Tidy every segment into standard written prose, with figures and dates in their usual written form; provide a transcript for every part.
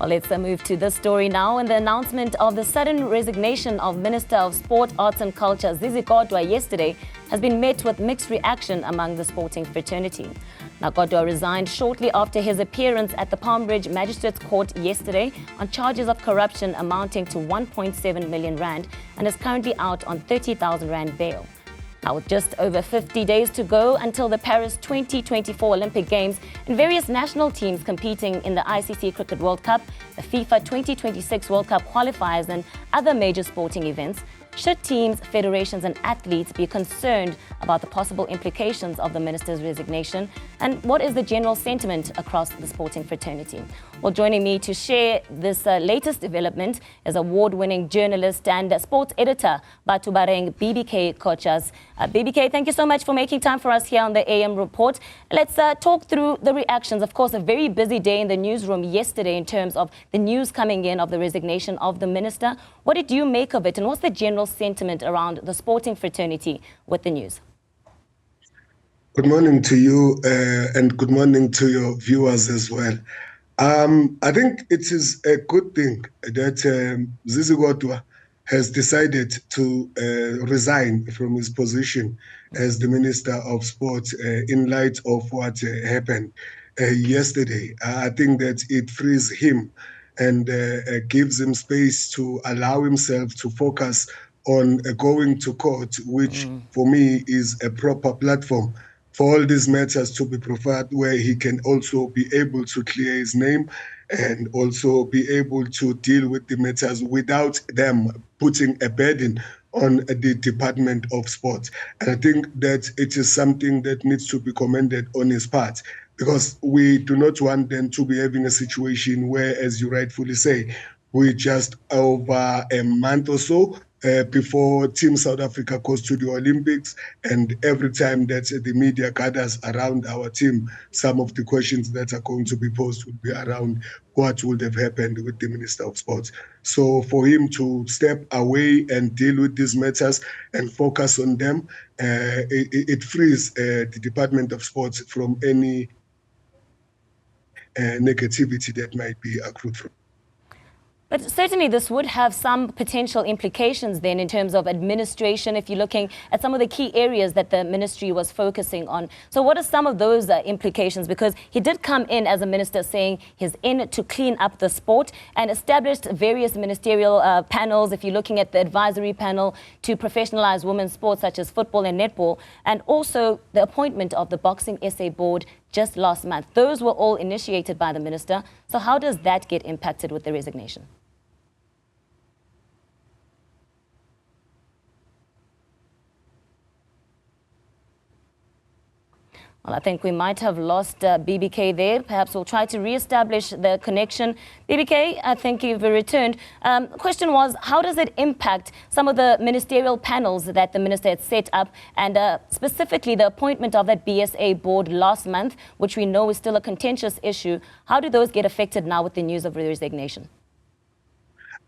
Well, let's move to this story now. And the announcement of the sudden resignation of Minister of Sport, Arts and Culture, Zizi Kodwa, yesterday has been met with mixed reaction among the sporting fraternity. Now, Kodwa resigned shortly after his appearance at the Palm Ridge Magistrate's Court yesterday on charges of corruption amounting to 1.7 million rand and is currently out on 30,000 rand bail. Now, with just over 50 days to go until the Paris 2024 Olympic Games and various national teams competing in the ICC Cricket World Cup, the FIFA 2026 World Cup Qualifiers and other major sporting events, should teams, federations and athletes be concerned about the possible implications of the minister's resignation? And what is the general sentiment across the sporting fraternity? Well, joining me to share this latest development is award-winning journalist and sports editor, Batho-Bareng BBK Kortjaas. BBK, thank you so much for making time for us here on the AM Report. Let's talk through the reactions. Of course, a very busy day in the newsroom yesterday in terms of the news coming in of the resignation of the minister. What did you make of it, and what's the general sentiment around the sporting fraternity with the news? Good morning to you and good morning to your viewers as well. I think it is a good thing that Zizi Kodwa has decided to resign from his position as the Minister of Sport in light of what happened yesterday. I think that it frees him and gives him space to allow himself to focus on going to court, which for me is a proper platform for all these matters to be preferred, where he can also be able to clear his name and also be able to deal with the matters without them putting a burden on the Department of Sport. And I think that it is something that needs to be commended on his part, because we do not want them to be having a situation where, as you rightfully say, we just over a month or so before Team South Africa goes to the Olympics, and every time that the media gathers around our team, some of the questions that are going to be posed will be around what would have happened with the Minister of Sports. So for him to step away and deal with these matters and focus on them, it frees the Department of Sports from any negativity that might be accrued from. But certainly this would have some potential implications then in terms of administration, if you're looking at some of the key areas that the ministry was focusing on. So what are some of those implications? Because he did come in as a minister saying he's in to clean up the sport and established various ministerial panels, if you're looking at the advisory panel to professionalize women's sports such as football and netball, and also the appointment of the Boxing SA board just last month. Those were all initiated by the minister. So how does that get impacted with the resignation? Well, I think we might have lost BBK there. Perhaps we'll try to re-establish the connection. BBK, I think you've returned. The question was, how does it impact some of the ministerial panels that the minister had set up, and specifically the appointment of that BSA board last month, which we know is still a contentious issue? How do those get affected now with the news of the resignation?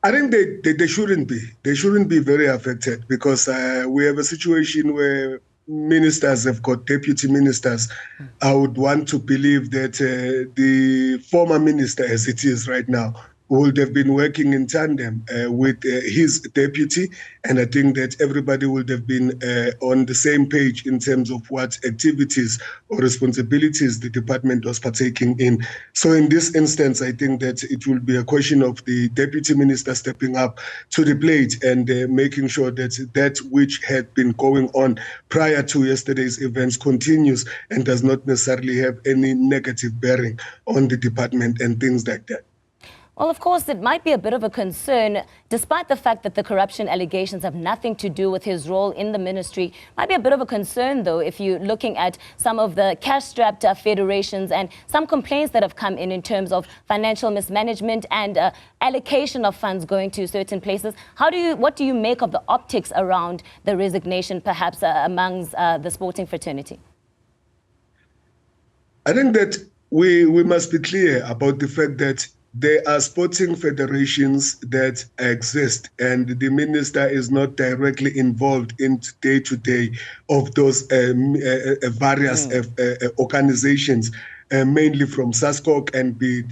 I think they shouldn't be. They shouldn't be very affected, because we have a situation where ministers have got deputy ministers. I would want to believe that the former minister, as it is right now, would have been working in tandem with his deputy, and I think that everybody would have been on the same page in terms of what activities or responsibilities the department was partaking in. So in this instance, I think that it will be a question of the deputy minister stepping up to the plate and making sure that that which had been going on prior to yesterday's events continues and does not necessarily have any negative bearing on the department and things like that. Well, of course, it might be a bit of a concern, despite the fact that the corruption allegations have nothing to do with his role in the ministry. Might be a bit of a concern, though, if you're looking at some of the cash-strapped federations and some complaints that have come in terms of financial mismanagement and allocation of funds going to certain places. What do you make of the optics around the resignation, perhaps amongst the sporting fraternity? I think that we must be clear about the fact that there are sporting federations that exist, and the minister is not directly involved in day-to-day of those various organizations. mainly from SASCOC and be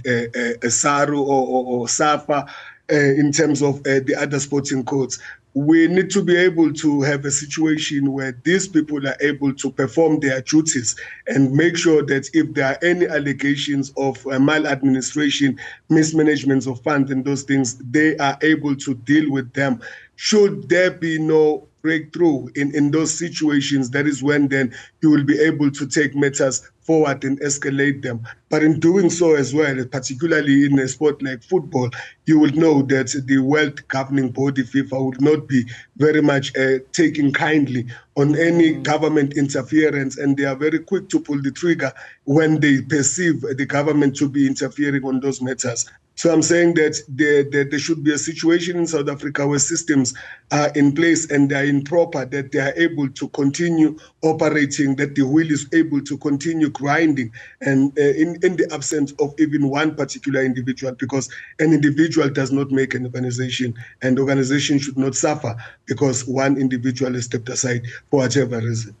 SARU or SAFA in terms of the other sporting codes. We need to be able to have a situation where these people are able to perform their duties and make sure that if there are any allegations of maladministration, mismanagement of funds and those things, they are able to deal with them. Should there be no breakthrough in those situations, that is when then you will be able to take matters forward and escalate them. But in doing so as well, particularly in a sport like football, you will know that the world governing body, FIFA, would not be very much taking kindly on any government interference, and they are very quick to pull the trigger when they perceive the government to be interfering on those matters. So I'm saying that there should be a situation in South Africa where systems are in place and they are in proper, that they are able to continue operating, that the wheel is able to continue grinding, and in the absence of even one particular individual, because an individual does not make an organization, and the organization should not suffer because one individual is stepped aside for whatever reason.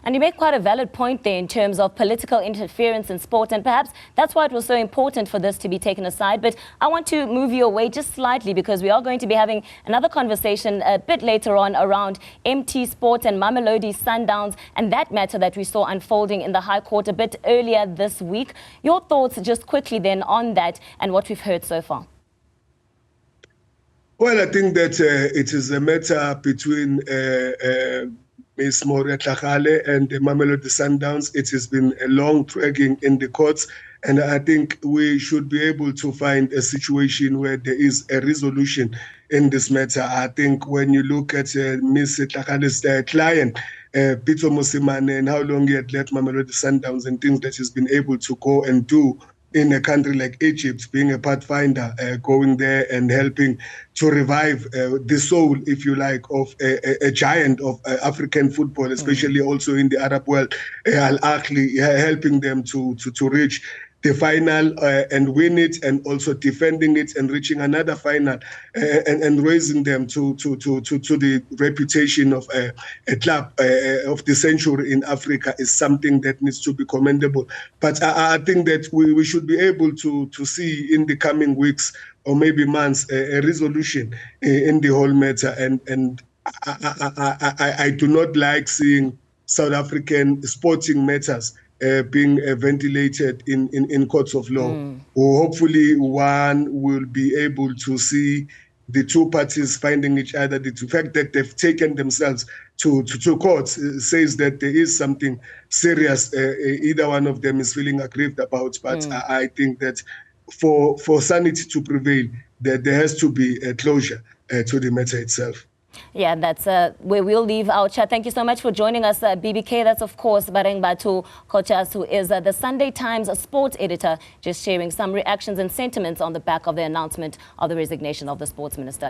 And you make quite a valid point there in terms of political interference in sport, and perhaps that's why it was so important for this to be taken aside. But I want to move you away just slightly, because we are going to be having another conversation a bit later on around MT Sport and Mamelodi Sundowns and that matter that we saw unfolding in the High Court a bit earlier this week. Your thoughts just quickly then on that and what we've heard so far. Well, I think that it is a matter between Ms. Moria Tlhagale and the Mamelodi Sundowns. It has been a long dragging in the courts, and I think we should be able to find a situation where there is a resolution in this matter. I think when you look at Ms. Tlhagale's client, Pitso Mosimane, and how long he had left Mamelodi Sundowns and things that he's been able to go and do in a country like Egypt, being a pathfinder, going there and helping to revive the soul, if you like, of a giant of African football, especially also in the Arab world, Al Ahly, helping them to reach the final and win it, and also defending it and reaching another final and raising them to the reputation of a club of the century in Africa is something that needs to be commendable. But I think that we should be able to see in the coming weeks or maybe months a resolution in the whole matter. And I do not like seeing South African sporting matters being ventilated in courts of law. Hopefully one will be able to see the two parties finding each other. The fact that they've taken themselves to courts says that there is something serious either one of them is feeling aggrieved about. But I think that for sanity to prevail, that there has to be a closure to the matter itself. Yeah, that's where we'll leave our chat. Thank you so much for joining us, BBK. That's, of course, Batho-Bareng BBK Kortjaas, who is the Sunday Times sports editor, just sharing some reactions and sentiments on the back of the announcement of the resignation of the sports minister.